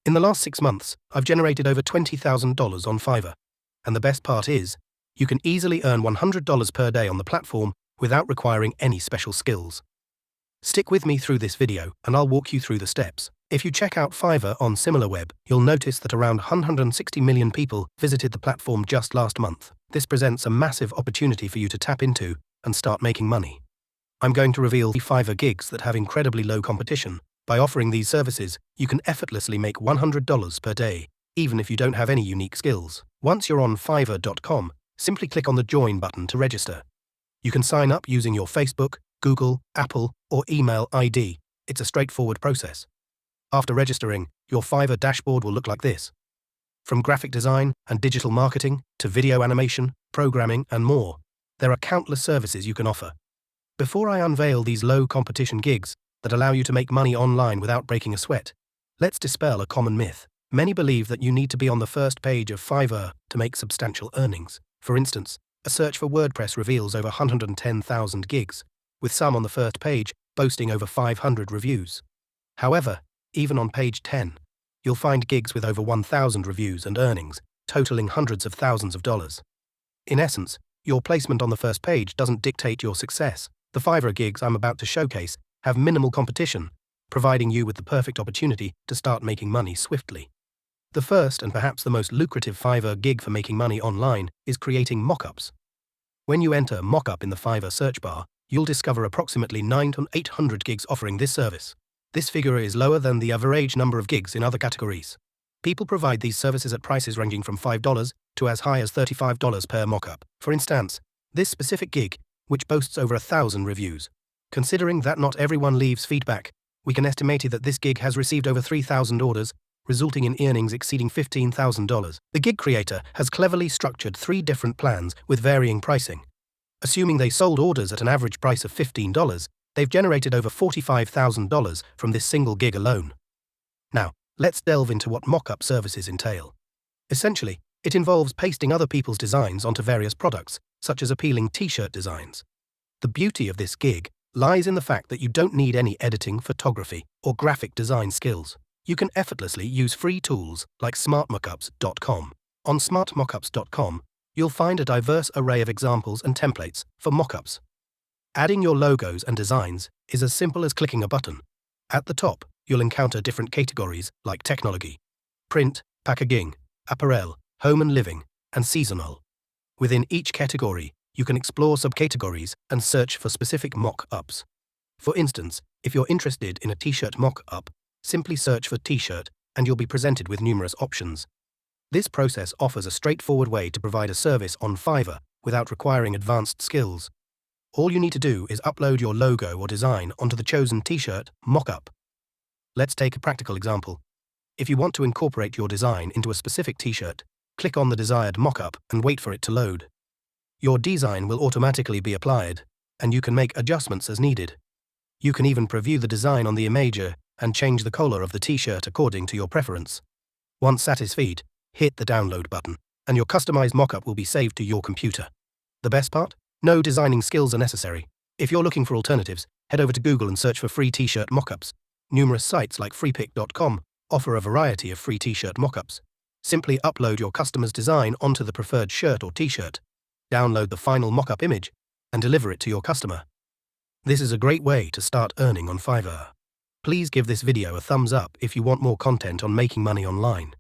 In the last 6 months, I've generated over $20,000 on Fiverr. And the best part is, you can easily earn $100 per day on the platform without requiring any special skills. Stick with me through this video and I'll walk you through the steps. If you check out Fiverr on SimilarWeb, you'll notice that around 160 million people visited the platform just last month. This presents a massive opportunity for you to tap into and start making money. I'm going to reveal 3 Fiverr gigs that have incredibly low competition. By offering these services, you can effortlessly make $100 per day, even if you don't have any unique skills. Once you're on Fiverr.com, simply click on the Join button to register. You can sign up using your Facebook, Google, Apple, or email ID. It's a straightforward process. After registering, your Fiverr dashboard will look like this. From graphic design and digital marketing to video animation, programming, and more, there are countless services you can offer. Before I unveil these low-competition gigs that allow you to make money online without breaking a sweat, let's dispel a common myth. Many believe that you need to be on the first page of Fiverr to make substantial earnings. For instance, a search for WordPress reveals over 110,000 gigs, with some on the first page boasting over 500 reviews. However, even on page 10, you'll find gigs with over 1,000 reviews and earnings, totaling hundreds of thousands of dollars. In essence, your placement on the first page doesn't dictate your success. The Fiverr gigs I'm about to showcase have minimal competition, providing you with the perfect opportunity to start making money swiftly. The first and perhaps the most lucrative Fiverr gig for making money online is creating mockups. When you enter mockup in the Fiverr search bar, you'll discover approximately 900 to 800 gigs offering this service. This figure is lower than the average number of gigs in other categories. People provide these services at prices ranging from $5 to as high as $35 per mockup. For instance, this specific gig, which boasts over 1,000 reviews. Considering that not everyone leaves feedback, we can estimate that this gig has received over 3,000 orders, resulting in earnings exceeding $15,000. The gig creator has cleverly structured 3 different plans with varying pricing. Assuming they sold orders at an average price of $15, they've generated over $45,000 from this single gig alone. Now, let's delve into what mock-up services entail. Essentially, it involves pasting other people's designs onto various products, such as appealing t-shirt designs. The beauty of this gig lies in the fact that you don't need any editing, photography, or graphic design skills. You can effortlessly use free tools like smartmockups.com. On smartmockups.com, you'll find a diverse array of examples and templates for mockups. Adding your logos and designs is as simple as clicking a button. At the top, you'll encounter different categories like technology, print, packaging, apparel, home and living, and seasonal. Within each category, you can explore subcategories and search for specific mock-ups. For instance, if you're interested in a t-shirt mock-up, simply search for t-shirt and you'll be presented with numerous options. This process offers a straightforward way to provide a service on Fiverr without requiring advanced skills. All you need to do is upload your logo or design onto the chosen t-shirt mock-up. Let's take a practical example. If you want to incorporate your design into a specific t-shirt, click on the desired mock-up and wait for it to load. Your design will automatically be applied, and you can make adjustments as needed. You can even preview the design on the imager and change the color of the t-shirt according to your preference. Once satisfied, hit the download button, and your customized mockup will be saved to your computer. The best part? No designing skills are necessary. If you're looking for alternatives, head over to Google and search for free t-shirt mockups. Numerous sites like freepic.com offer a variety of free t-shirt mockups. Simply upload your customer's design onto the preferred shirt or t-shirt, download the final mockup image, and deliver it to your customer. This is a great way to start earning on Fiverr. Please give this video a thumbs up if you want more content on making money online.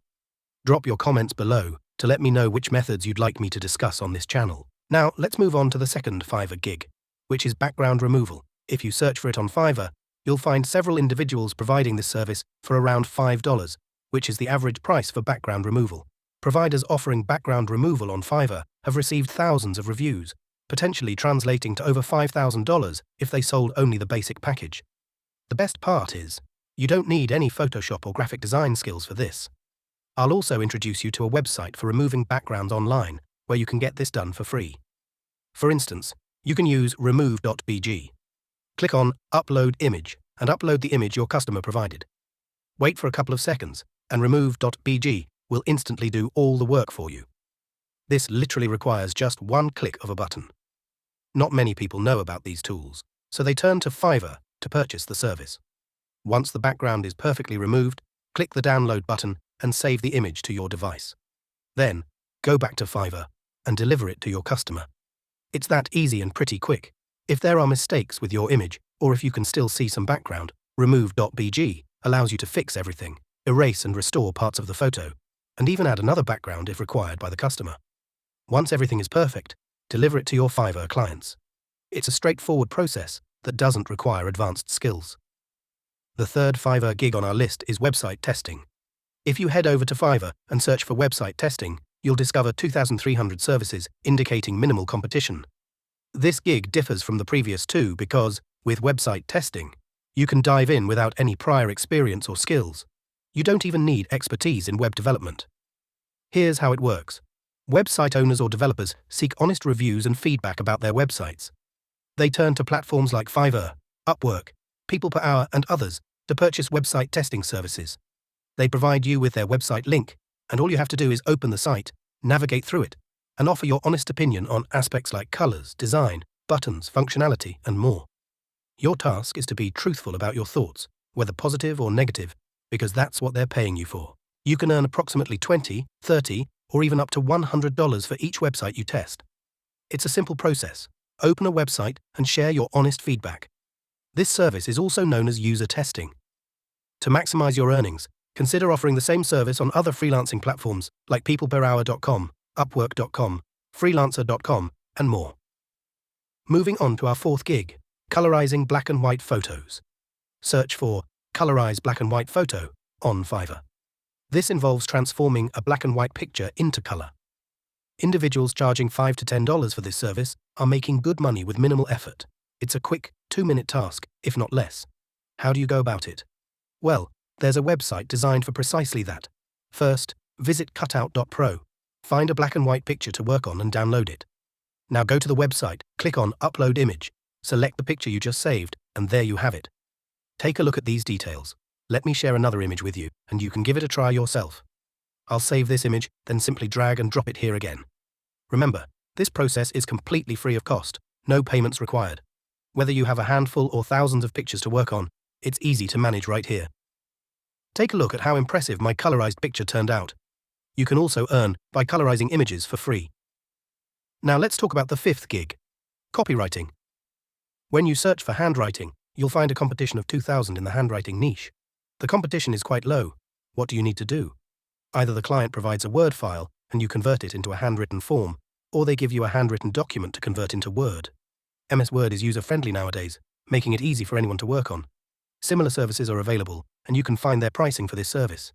Drop your comments below to let me know which methods you'd like me to discuss on this channel. Now, let's move on to the second Fiverr gig, which is background removal. If you search for it on Fiverr, you'll find several individuals providing this service for around $5, which is the average price for background removal. Providers offering background removal on Fiverr have received thousands of reviews, potentially translating to over $5,000 if they sold only the basic package. The best part is, you don't need any Photoshop or graphic design skills for this. I'll also introduce you to a website for removing backgrounds online, where you can get this done for free. For instance, you can use remove.bg. Click on Upload Image and upload the image your customer provided. Wait for a couple of seconds, and remove.bg will instantly do all the work for you. This literally requires just one click of a button. Not many people know about these tools, so they turn to Fiverr to purchase the service. Once the background is perfectly removed, Click the download button and save the image to your device. Then, go back to Fiverr and deliver it to your customer. It's that easy and pretty quick. If there are mistakes with your image, or if you can still see some background, remove.bg allows you to fix everything, erase and restore parts of the photo, and even add another background if required by the customer. Once everything is perfect, deliver it to your Fiverr clients. It's a straightforward process that doesn't require advanced skills. The third Fiverr gig on our list is website testing. If you head over to Fiverr and search for website testing, you'll discover 2,300 services indicating minimal competition. This gig differs from the previous two because, with website testing, you can dive in without any prior experience or skills. You don't even need expertise in web development. Here's how it works. Website owners or developers seek honest reviews and feedback about their websites. They turn to platforms like Fiverr, Upwork, People Per Hour, and others to purchase website testing services. They provide you with their website link, and all you have to do is open the site, navigate through it, and offer your honest opinion on aspects like colors, design, buttons, functionality, and more. Your task is to be truthful about your thoughts, whether positive or negative, because that's what they're paying you for. You can earn approximately $20, $30, or even up to $100 for each website you test. It's a simple process. Open a website and share your honest feedback. This service is also known as user testing. To maximize your earnings, consider offering the same service on other freelancing platforms like peopleperhour.com, upwork.com, freelancer.com, and more. Moving on to our fourth gig, colorizing black and white photos. Search for Colorize Black and White Photo on Fiverr. This involves transforming a black and white picture into color. Individuals charging $5 to $10 for this service are making good money with minimal effort. It's a quick, 2-minute task, if not less. How do you go about it? Well, there's a website designed for precisely that. First, visit cutout.pro. Find a black and white picture to work on and download it. Now go to the website, click on Upload Image, select the picture you just saved, and there you have it. Take a look at these details. Let me share another image with you, and you can give it a try yourself. I'll save this image, then simply drag and drop it here again. Remember, this process is completely free of cost, no payments required. Whether you have a handful or thousands of pictures to work on, it's easy to manage right here. Take a look at how impressive my colorized picture turned out. You can also earn by colorizing images for free. Now let's talk about the fifth gig, copywriting. When you search for handwriting, you'll find a competition of 2,000 in the handwriting niche. The competition is quite low. What do you need to do? Either the client provides a Word file and you convert it into a handwritten form, or they give you a handwritten document to convert into Word. MS Word is user-friendly nowadays, making it easy for anyone to work on. Similar services are available, and you can find their pricing for this service.